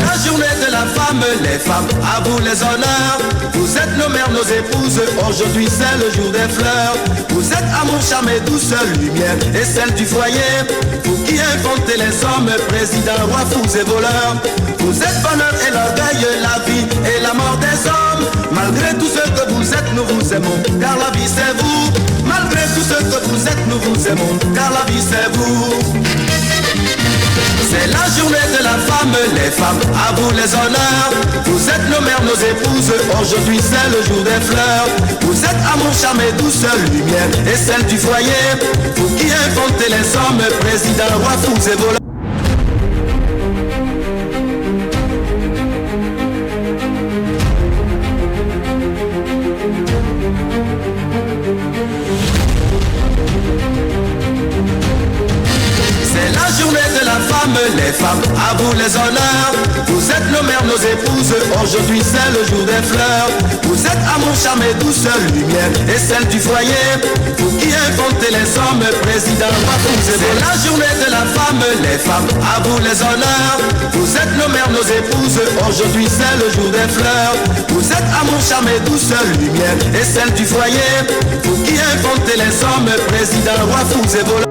la journée de la femme, les femmes, à vous les honneurs. Vous êtes nos mères, nos épouses, aujourd'hui c'est le jour des fleurs. Vous êtes amour, charme et douceur, lumière et celle du foyer. Vous qui inventez les hommes, présidents, rois, fous et voleurs. Vous êtes bonheur et l'orgueil, la vie et la mort des hommes. Malgré tout ce que vous êtes, nous vous aimons, car la vie c'est vous. Malgré tout ce que vous êtes, nous vous aimons, car la vie c'est vous. C'est la journée de la femme, les femmes, à vous les honneurs. Vous êtes nos mères, nos épouses, aujourd'hui c'est le jour des fleurs. Vous êtes amour, charme et douceur, lumière et celle du foyer. Vous qui inventez les hommes, présidents, rois, fous et voleurs. Les femmes, à vous les honneurs. Vous êtes nos mères, nos épouses, aujourd'hui c'est le jour des fleurs. Vous êtes amour, charme et douceur, lumière et celle du foyer. Vous qui inventez les hommes, présidents, rois, fous et voleurs. C'est la journée de la femme, les femmes, à vous les honneurs. Vous êtes nos mères, nos épouses, aujourd'hui c'est le jour des fleurs. Vous êtes amour, charme et douceur, lumière et celle du foyer. Vous qui inventez les hommes, présidents, rois, fous et voleurs.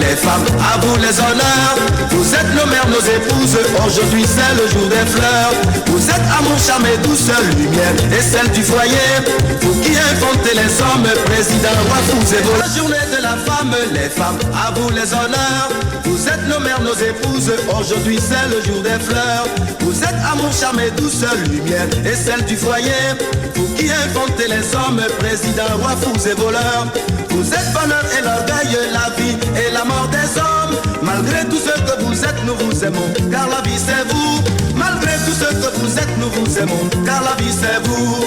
Les femmes, à vous les honneurs. Vous êtes nos mères, nos épouses, aujourd'hui c'est le jour des fleurs. Vous êtes amour, charme et douceur, lumière et celle du foyer. Vous qui inventez les hommes, présidents, rois, fous et voleurs. La journée de la femme, les femmes, à vous les honneurs. Vous êtes nos mères, nos épouses, aujourd'hui c'est le jour des fleurs. Vous êtes amour, charme et douceur, lumière et celle du foyer. Vous qui inventez les hommes, présidents, rois, fous et voleurs. Vous êtes bonheur et l'orgueil, la vie et la mort des hommes. Malgré tout ce que vous êtes, nous vous aimons, car la vie c'est vous. Malgré tout ce que vous êtes, nous vous aimons, car la vie c'est vous.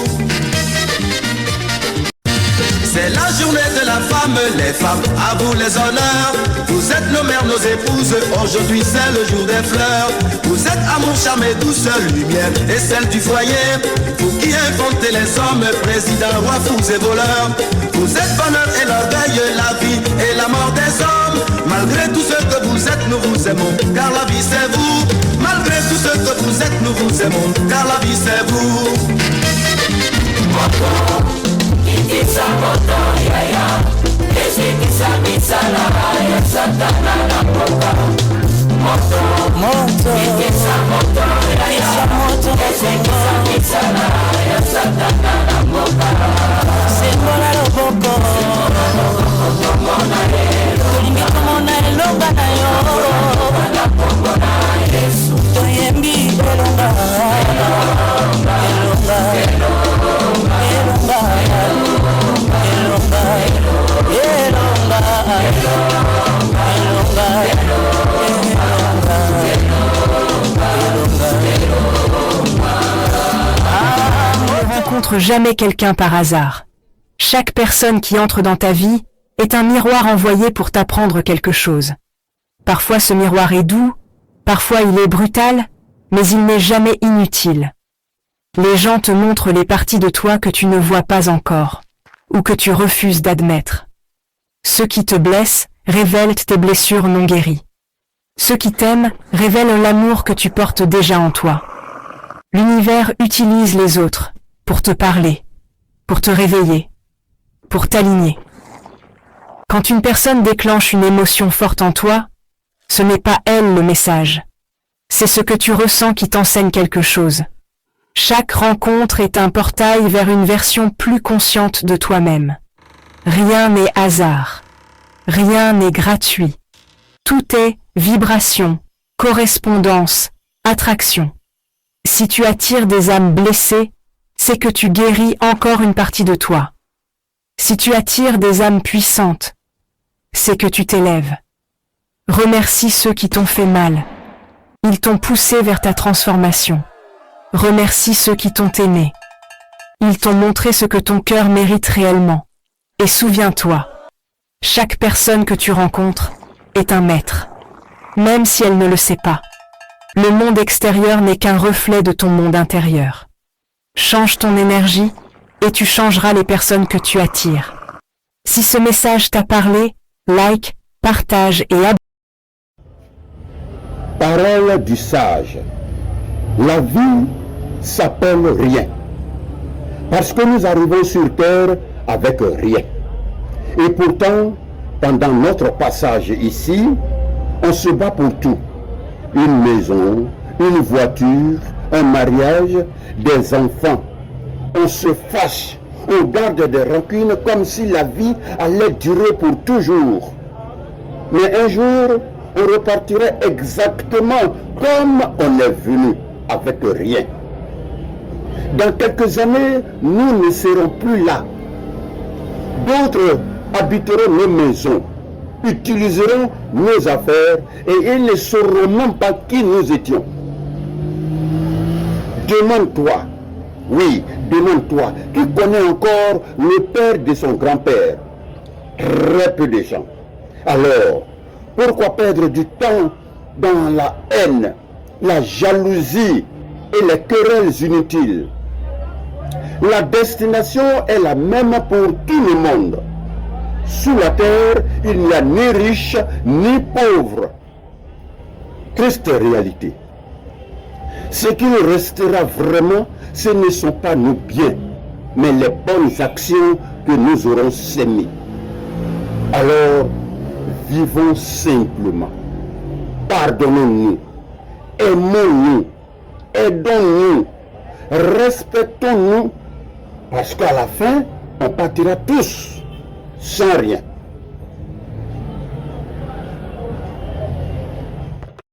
C'est la journée de la femme, les femmes, à vous les honneurs. Vous êtes nos mères, nos épouses, aujourd'hui c'est le jour des fleurs. Vous êtes amour, charme et douceur, lumière et celle du foyer. Vous qui inventez les hommes, présidents, rois, fous et voleurs. Vous êtes bonheur et l'orgueil, la vie et la mort des hommes. Malgré tout ce que vous êtes, nous vous aimons, car la vie c'est vous. Malgré tout ce que vous êtes, nous vous aimons, car la vie c'est vous. Ikisa moto yaya, esikisa misala ya satana na mboka. Moto, ikisa moto yaya, esikisa misala ya satana na mboka. Sembola loboko, mona elo, tulinga mona elonga na yo, na pongo na Yesu. Toyembi elonga, elonga, elonga, Ne rencontre jamais quelqu'un par hasard. Chaque personne qui entre dans ta vie est un miroir envoyé pour t'apprendre quelque chose. Parfois ce miroir est doux, parfois il est brutal, mais il n'est jamais inutile. Les gens te montrent les parties de toi que tu ne vois pas encore, ou que tu refuses d'admettre. Ceux qui te blessent révèlent tes blessures non guéries. Ceux qui t'aiment révèlent l'amour que tu portes déjà en toi. L'univers utilise les autres pour te parler, pour te réveiller, pour t'aligner. Quand une personne déclenche une émotion forte en toi, ce n'est pas elle le message. C'est ce que tu ressens qui t'enseigne quelque chose. Chaque rencontre est un portail vers une version plus consciente de toi-même. Rien n'est hasard. Rien n'est gratuit. Tout est vibration, correspondance, attraction. Si tu attires des âmes blessées, c'est que tu guéris encore une partie de toi. Si tu attires des âmes puissantes, c'est que tu t'élèves. Remercie ceux qui t'ont fait mal. Ils t'ont poussé vers ta transformation. Remercie ceux qui t'ont aimé. Ils t'ont montré ce que ton cœur mérite réellement. Et souviens-toi, chaque personne que tu rencontres est un maître, même si elle ne le sait pas. Le monde extérieur n'est qu'un reflet de ton monde intérieur. Change ton énergie et tu changeras les personnes que tu attires. Si ce message t'a parlé, like, partage et abonne. Parole du sage. La vie s'appelle rien. Parce que nous arrivons sur terre avec rien. Et pourtant, pendant notre passage ici, on se bat pour tout. Une maison, une voiture, un mariage, des enfants. On se fâche, on garde des rancunes comme si la vie allait durer pour toujours. Mais un jour, on repartirait exactement comme on est venu, avec rien. Dans quelques années, nous ne serons plus là. D'autres habiteront nos maisons, utiliseront nos affaires et ils ne sauront même pas qui nous étions. Demande-toi, oui, demande-toi, qui connaît encore le père de son grand-père? Très peu de gens. Alors, pourquoi perdre du temps dans la haine, la jalousie et les querelles inutiles? La destination est la même pour tout le monde. Sous la terre, il n'y a ni riche ni pauvre. Triste réalité. Ce qu'il restera vraiment, ce ne sont pas nos biens, mais les bonnes actions que nous aurons sémées. Alors, vivons simplement. Pardonnons-nous. Aimons-nous. Aidons-nous. Respectons-nous. Parce qu'à la fin, on partira tous sans rien.